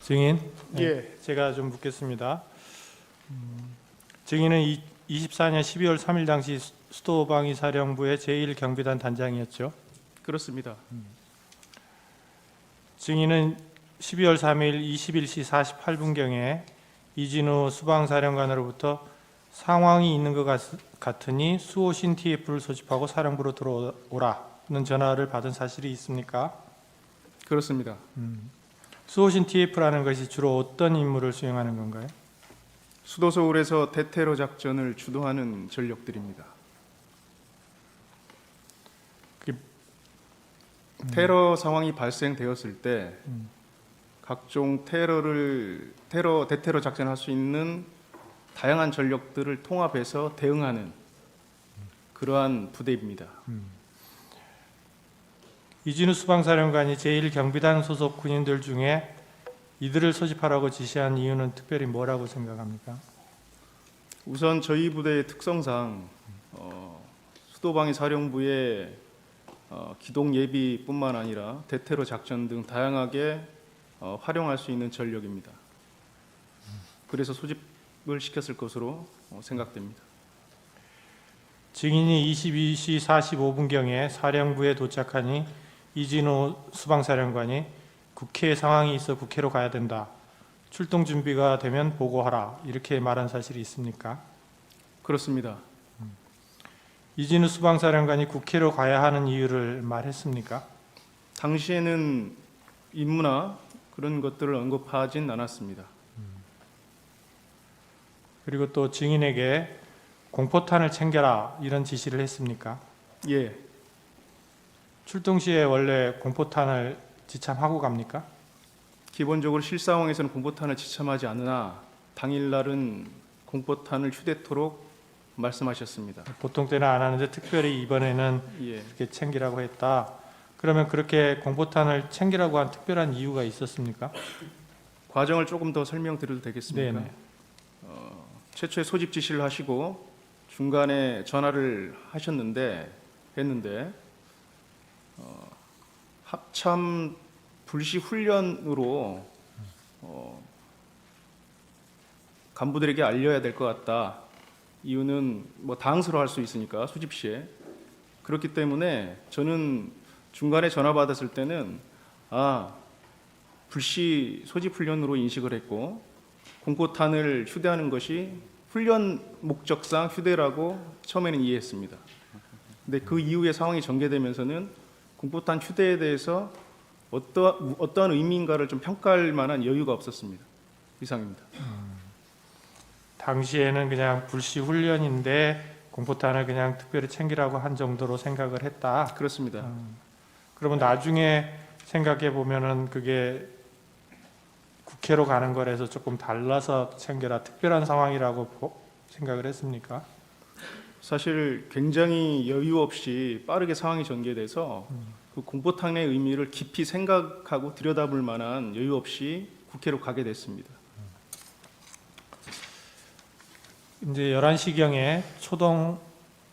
증인, 예. 제가 좀 묻겠습니다. 증인은 24년 12월 3일 당시 수도방위 사령부의 제1경비단 단장이었죠. 그렇습니다. 증인은 12월 3일 21시 48분경에 이진우 수방사령관으로부터 상황이 있는 것 같으니 수호신 TF를 소집하고 사령부로 들어오라는 전화를 받은 사실이 있습니까? 그렇습니다. 수호신 TF라는 것이 주로 어떤 임무를 수행하는 건가요? 수도 서울에서 대테러 작전을 주도하는 전력들입니다. 테러 상황이 발생되었을 때 각종 대테러 작전을 할 수 있는 다양한 전력들을 통합해서 대응하는 그러한 부대입니다. 이진우 수방사령관이 제1경비단 소속 군인들 중에 이들을 소집하라고 지시한 이유는 특별히 뭐라고 생각합니까? 우선 저희 부대의 특성상 수도방위 사령부의 기동 예비뿐만 아니라 대테러 작전 등 다양하게 활용할 수 있는 전력입니다. 그래서 소집을 시켰을 것으로 생각됩니다. 증인이 22시 45분경에 사령부에 도착하니 이진우 수방사령관이 국회 상황이 있어 국회로 가야 된다. 출동 준비가 되면 보고하라. 이렇게 말한 사실이 있습니까? 그렇습니다. 이진우 수방사령관이 국회로 가야 하는 이유를 말했습니까? 당시에는 임무나 그런 것들을 언급하진 않았습니다. 그리고 또 증인에게 공포탄을 챙겨라 이런 지시를 했습니까? 예, 출동 시에 원래 공포탄을 지참하고 갑니까? 기본적으로 실상황에서는 공포탄을 지참하지 않으나 당일날은 공포탄을 휴대토록 말씀하셨습니다. 보통 때는 안 하는데 특별히 이번에는 예, 이렇게 챙기라고 했다. 그러면 그렇게 공포탄을 챙기라고 한 특별한 이유가 있었습니까? 과정을 조금 더 설명드려도 되겠습니까? 네네. 최초에 소집 지시를 하시고 중간에 전화를 했는데 합참 불시 훈련으로 간부들에게 알려야 될 것 같다. 이유는 뭐 당황스러워할 수 있으니까 소집 시에 그렇기 때문에 저는 중간에 전화 받았을 때는 불시 소집 훈련으로 인식을 했고 공포탄을 휴대하는 것이 훈련 목적상 휴대라고 처음에는 이해했습니다. 근데 그 이후에 상황이 전개되면서는 공포탄 휴대에 대해서 어떠한 의미인가를 좀 평가할 만한 여유가 없었습니다. 이상입니다. 당시에는 그냥 불시 훈련인데 공포탄을 그냥 특별히 챙기라고 한 정도로 생각을 했다. 그렇습니다. 그러면 나중에 생각해 보면은 그게 국회로 가는 거라서 조금 달라서 챙겨라 특별한 상황이라고 생각을 했습니까? 사실 굉장히 여유 없이 빠르게 상황이 전개돼서 그 공포탄의 의미를 깊이 생각하고 들여다볼 만한 여유 없이 국회로 가게 됐습니다. 이제 11시경에 초동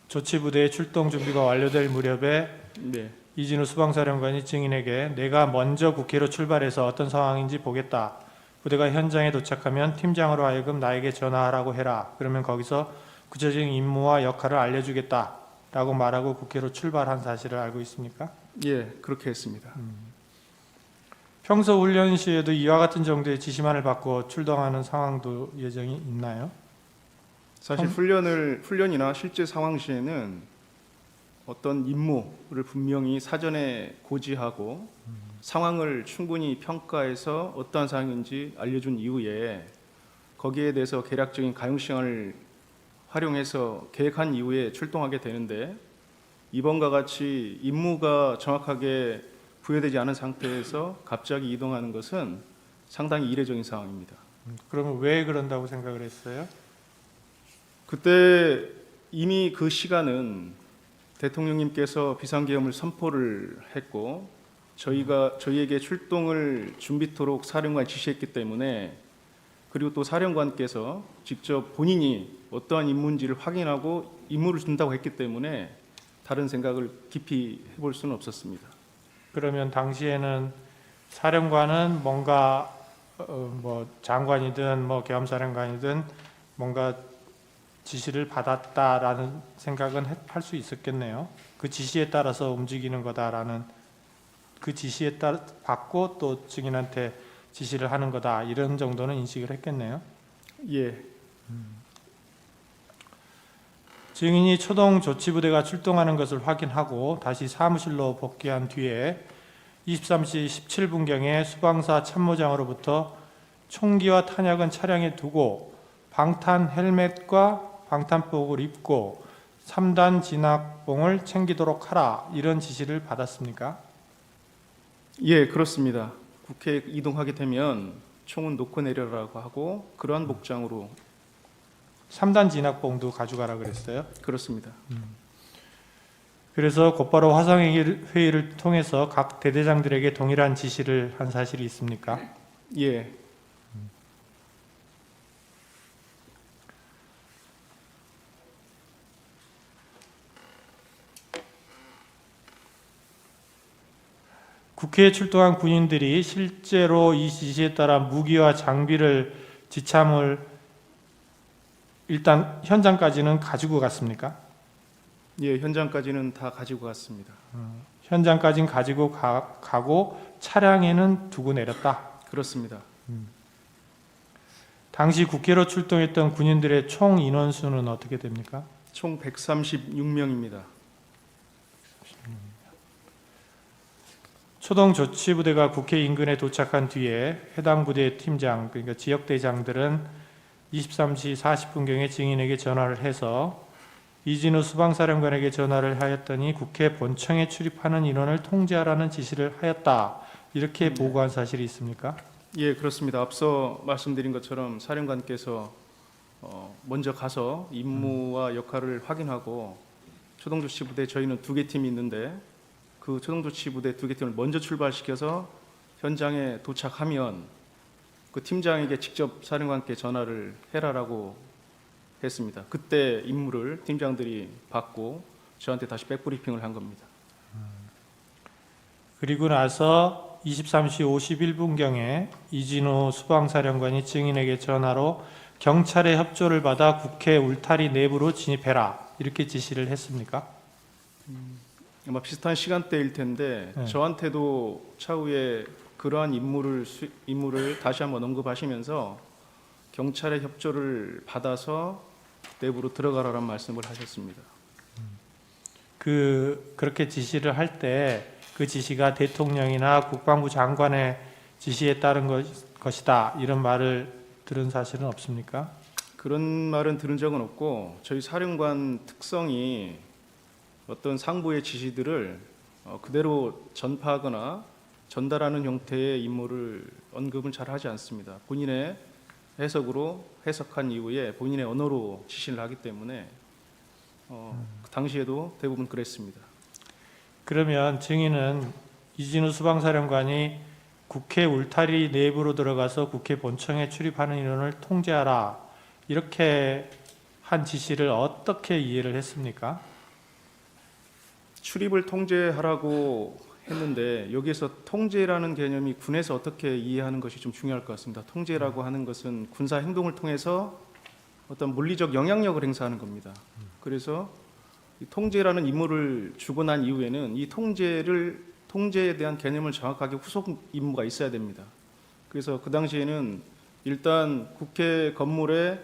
조치부대의 출동 준비가 완료될 무렵에 네, 이진우 수방사령관이 증인에게 내가 먼저 국회로 출발해서 어떤 상황인지 보겠다. 부대가 현장에 도착하면 팀장으로 하여금 나에게 전화하라고 해라. 그러면 거기서 구체적인 임무와 역할을 알려주겠다. 라고 말하고 국회로 출발한 사실을 알고 있습니까? 예, 그렇게 했습니다. 평소 훈련 시에도 이와 같은 정도의 지시만을 받고 출동하는 상황도 예정이 있나요? 사실 훈련이나 실제 상황 시에는 어떤 임무를 분명히 사전에 고지하고 상황을 충분히 평가해서 어떠한 상황인지 알려준 이후에 거기에 대해서 계략적인 가용 시간을 활용해서 계획한 이후에 출동하게 되는데 이번과 같이 임무가 정확하게 부여되지 않은 상태에서 갑자기 이동하는 것은 상당히 이례적인 상황입니다. 그러면 왜 그런다고 생각을 했어요? 그때 이미 그 시간은 대통령님께서 비상계엄을 선포를 했고 저희에게 출동을 준비토록 사령관이 지시했기 때문에 그리고 또 사령관께서 직접 본인이 어떠한 임무인지를 확인하고 임무를 준다고 했기 때문에 다른 생각을 깊이 해볼 수는 없었습니다. 그러면 당시에는 사령관은 뭔가 뭐 장관이든 뭐 계엄사령관이든 뭔가 지시를 받았다라는 생각은 할 수 있었겠네요. 그 지시에 따라서 움직이는 거다라는, 그 지시에 따라 받고 또 증인한테 지시를 하는 거다, 이런 정도는 인식을 했겠네요. 예, 증인이 초동 조치부대가 출동하는 것을 확인하고 다시 사무실로 복귀한 뒤에 23시 17분경에 수방사 참모장으로부터 총기와 탄약은 차량에 두고 방탄 헬멧과 방탄복을 입고 3단 진압봉을 챙기도록 하라, 이런 지시를 받았습니까? 예, 그렇습니다. 국회에 이동하게 되면 총은 놓고 내려라고 하고 그러한 복장으로 3단 진압봉도 가져가라 그랬어요. 그렇습니다. 그래서 곧바로 화상회의를 통해서 각 대대장들에게 동일한 지시를 한 사실이 있습니까? 예, 국회에 출동한 군인들이 실제로 이 지시에 따라 무기와 장비를 지참을 일단 현장까지는 가지고 갔습니까? 예, 현장까지는 다 가지고 갔습니다. 현장까지는 가지고 가고 차량에는 두고 내렸다. 그렇습니다. 당시 국회로 출동했던 군인들의 총 인원수는 어떻게 됩니까? 총 136명입니다. 초동 조치부대가 국회 인근에 도착한 뒤에 해당 부대 팀장, 그러니까 지역대장들은 23시 40분경에 증인에게 전화를 해서 이진우 수방사령관에게 전화를 하였더니 국회 본청에 출입하는 인원을 통제하라는 지시를 하였다, 이렇게 보고한 사실이 있습니까? 예, 그렇습니다. 앞서 말씀드린 것처럼 사령관께서 먼저 가서 임무와 역할을 확인하고 초동조치부대 저희는 2개 팀이 있는데 그 초동조치부대 2개 팀을 먼저 출발시켜서 현장에 도착하면 그 팀장에게 직접 사령관께 전화를 해라라고 했습니다. 그때 임무를 팀장들이 받고 저한테 다시 백브리핑을 한 겁니다. 그리고 나서 23시 51분경에 이진우 수방사령관이 증인에게 전화로 경찰의 협조를 받아 국회 울타리 내부로 진입해라, 이렇게 지시를 했습니까? 아마 비슷한 시간대일 텐데 네. 저한테도 차후에 그러한 임무를 다시 한번 언급하시면서 경찰의 협조를 받아서 내부로 들어가라는 말씀을 하셨습니다. 그렇게 지시를 할 때 그 지시가 대통령이나 국방부 장관의 지시에 따른 것이다, 이런 말을 들은 사실은 없습니까? 그런 말은 들은 적은 없고 저희 사령관 특성이 어떤 상부의 지시들을 그대로 전파하거나 전달하는 형태의 임무를 언급은 잘 하지 않습니다. 본인의 해석으로 해석한 이후에 본인의 언어로 지시를 하기 때문에 그 당시에도 대부분 그랬습니다. 그러면 증인은 이진우 수방사령관이 국회 울타리 내부로 들어가서 국회 본청에 출입하는 인원을 통제하라, 이렇게 한 지시를 어떻게 이해를 했습니까? 출입을 통제하라고 했는데 여기에서 통제라는 개념이 군에서 어떻게 이해하는 것이 좀 중요할 것 같습니다. 통제라고 하는 것은 군사 행동을 통해서 어떤 물리적 영향력을 행사하는 겁니다. 그래서 이 통제라는 임무를 주고 난 이후에는 이 통제에 대한 개념을 정확하게 후속 임무가 있어야 됩니다. 그래서 그 당시에는 일단 국회 건물에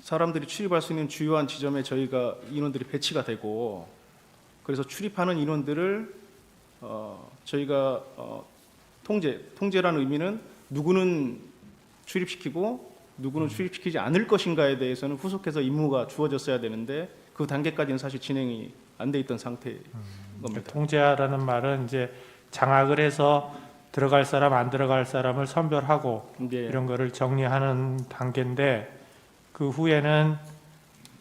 사람들이 출입할 수 있는 주요한 지점에 저희가 인원들이 배치가 되고, 그래서 출입하는 인원들을 저희가 통제라는 의미는 누구는 출입시키고 누구는 출입시키지 않을 것인가에 대해서는 후속해서 임무가 주어졌어야 되는데 그 단계까지는 사실 진행이 안 돼 있던 상태인 겁니다. 통제하라는 말은 이제 장악을 해서 들어갈 사람 안 들어갈 사람을 선별하고 예, 이런 거를 정리하는 단계인데, 그 후에는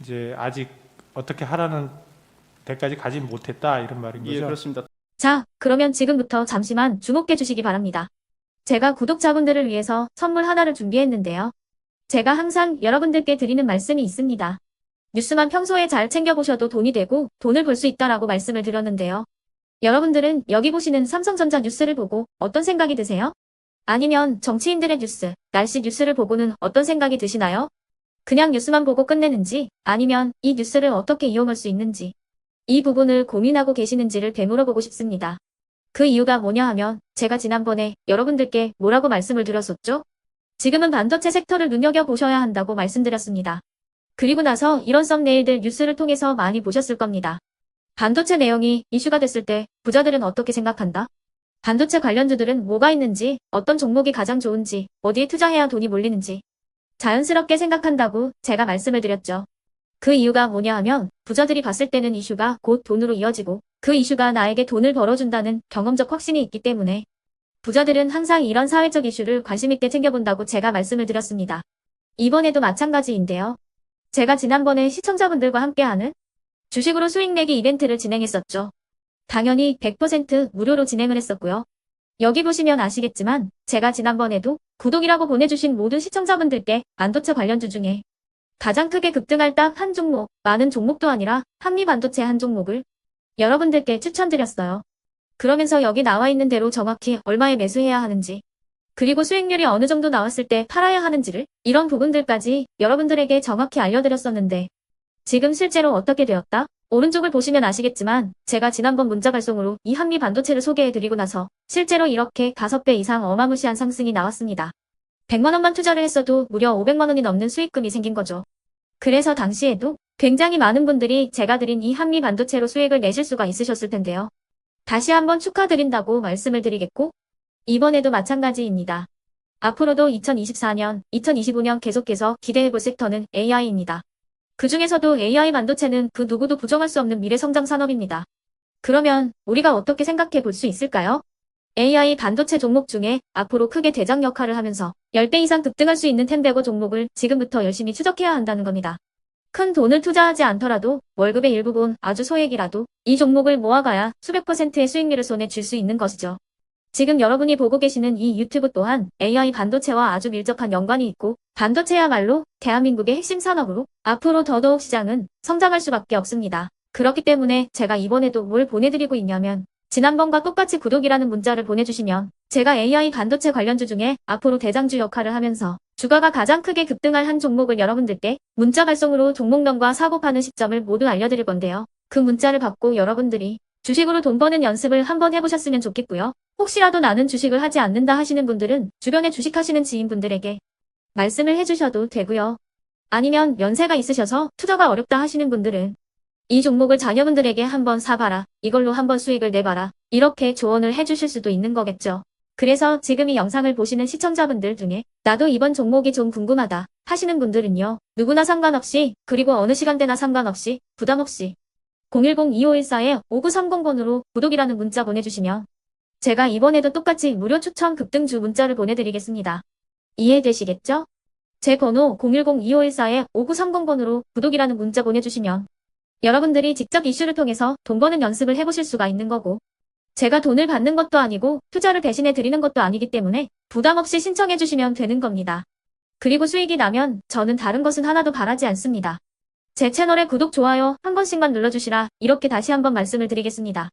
이제 아직 어떻게 하라는 데까지 가지 못했다, 이런 말인 거죠? 예, 그렇습니다. 자, 그러면 지금부터 잠시만 주목해 주시기 바랍니다. 제가 구독자분들을 위해서 선물 하나를 준비했는데요. 제가 항상 여러분들께 드리는 말씀이 있습니다. 뉴스만 평소에 잘 챙겨보셔도 돈이 되고 돈을 벌 수 있다라고 말씀을 드렸는데요. 여러분들은 여기 보시는 삼성전자 뉴스를 보고 어떤 생각이 드세요? 아니면 정치인들의 뉴스, 날씨 뉴스를 보고는 어떤 생각이 드시나요? 그냥 뉴스만 보고 끝내는지, 아니면 이 뉴스를 어떻게 이용할 수 있는지, 이 부분을 고민하고 계시는지를 되물어보고 싶습니다. 그 이유가 뭐냐 하면 제가 지난번에 여러분들께 뭐라고 말씀을 드렸었죠? 지금은 반도체 섹터를 눈여겨보셔야 한다고 말씀드렸습니다. 그리고 나서 이런 썸네일들 뉴스를 통해서 많이 보셨을 겁니다. 반도체 내용이 이슈가 됐을 때 부자들은 어떻게 생각한다? 반도체 관련주들은 뭐가 있는지, 어떤 종목이 가장 좋은지, 어디에 투자해야 돈이 몰리는지 자연스럽게 생각한다고 제가 말씀을 드렸죠. 그 이유가 뭐냐 하면 부자들이 봤을 때는 이슈가 곧 돈으로 이어지고 그 이슈가 나에게 돈을 벌어준다는 경험적 확신이 있기 때문에 부자들은 항상 이런 사회적 이슈를 관심 있게 챙겨본다고 제가 말씀을 드렸습니다. 이번에도 마찬가지인데요. 제가 지난번에 시청자분들과 함께하는 주식으로 수익 내기 이벤트를 진행했었죠. 당연히 100% 무료로 진행을 했었고요. 여기 보시면 아시겠지만 제가 지난번에도 구독이라고 보내주신 모든 시청자분들께 반도체 관련주 중에 가장 크게 급등할 딱 한 종목, 많은 종목도 아니라 한미반도체 한 종목을 여러분들께 추천드렸어요. 그러면서 여기 나와 있는 대로 정확히 얼마에 매수해야 하는지, 그리고 수익률이 어느 정도 나왔을 때 팔아야 하는지를 이런 부분들까지 여러분들에게 정확히 알려드렸었는데 지금 실제로 어떻게 되었다? 오른쪽을 보시면 아시겠지만 제가 지난번 문자 발송으로 이 한미 반도체를 소개해드리고 나서 실제로 이렇게 5배 이상 어마무시한 상승이 나왔습니다. 100만 원만 투자를 했어도 무려 500만 원이 넘는 수익금이 생긴 거죠. 그래서 당시에도 굉장히 많은 분들이 제가 드린 이 한미 반도체로 수익을 내실 수가 있으셨을 텐데요. 다시 한번 축하드린다고 말씀을 드리겠고 이번에도 마찬가지입니다. 앞으로도 2024년, 2025년 계속해서 기대해볼 섹터는 AI입니다. 그 중에서도 AI 반도체는 그 누구도 부정할 수 없는 미래 성장 산업입니다. 그러면 우리가 어떻게 생각해 볼 수 있을까요? AI 반도체 종목 중에 앞으로 크게 대장 역할을 하면서 10배 이상 급등할 수 있는 텐베고 종목을 지금부터 열심히 추적해야 한다는 겁니다. 큰 돈을 투자하지 않더라도 월급의 일부분 아주 소액이라도 이 종목을 모아가야 수백 %의 수익률을 손에 쥘 수 있는 것이죠. 지금 여러분이 보고 계시는 이 유튜브 또한 AI 반도체와 아주 밀접한 연관이 있고 반도체야말로 대한민국의 핵심 산업으로 앞으로 더더욱 시장은 성장할 수밖에 없습니다. 그렇기 때문에 제가 이번에도 뭘 보내드리고 있냐면 지난번과 똑같이 구독이라는 문자를 보내주시면 제가 AI 반도체 관련주 중에 앞으로 대장주 역할을 하면서 주가가 가장 크게 급등할 한 종목을 여러분들께 문자 발송으로 종목명과 사고 파는 시점을 모두 알려드릴 건데요. 그 문자를 받고 여러분들이 주식으로 돈 버는 연습을 한번 해보셨으면 좋겠고요. 혹시라도 나는 주식을 하지 않는다 하시는 분들은 주변에 주식하시는 지인분들에게 말씀을 해주셔도 되고요. 아니면 연세가 있으셔서 투자가 어렵다 하시는 분들은 이 종목을 자녀분들에게 한번 사봐라. 이걸로 한번 수익을 내봐라. 이렇게 조언을 해주실 수도 있는 거겠죠. 그래서 지금 이 영상을 보시는 시청자분들 중에 나도 이번 종목이 좀 궁금하다 하시는 분들은요. 누구나 상관없이 그리고 어느 시간대나 상관없이 부담 없이 010-2514-5930번으로 구독이라는 문자 보내주시면 제가 이번에도 똑같이 무료 추천 급등주 문자를 보내드리겠습니다. 이해되시겠죠? 제 번호 010-2514-5930번으로 구독이라는 문자 보내주시면 여러분들이 직접 이슈를 통해서 돈 버는 연습을 해보실 수가 있는 거고 제가 돈을 받는 것도 아니고 투자를 대신해 드리는 것도 아니기 때문에 부담 없이 신청해 주시면 되는 겁니다. 그리고 수익이 나면 저는 다른 것은 하나도 바라지 않습니다. 제 채널에 구독, 좋아요 한 번씩만 눌러주시라 이렇게 다시 한번 말씀을 드리겠습니다.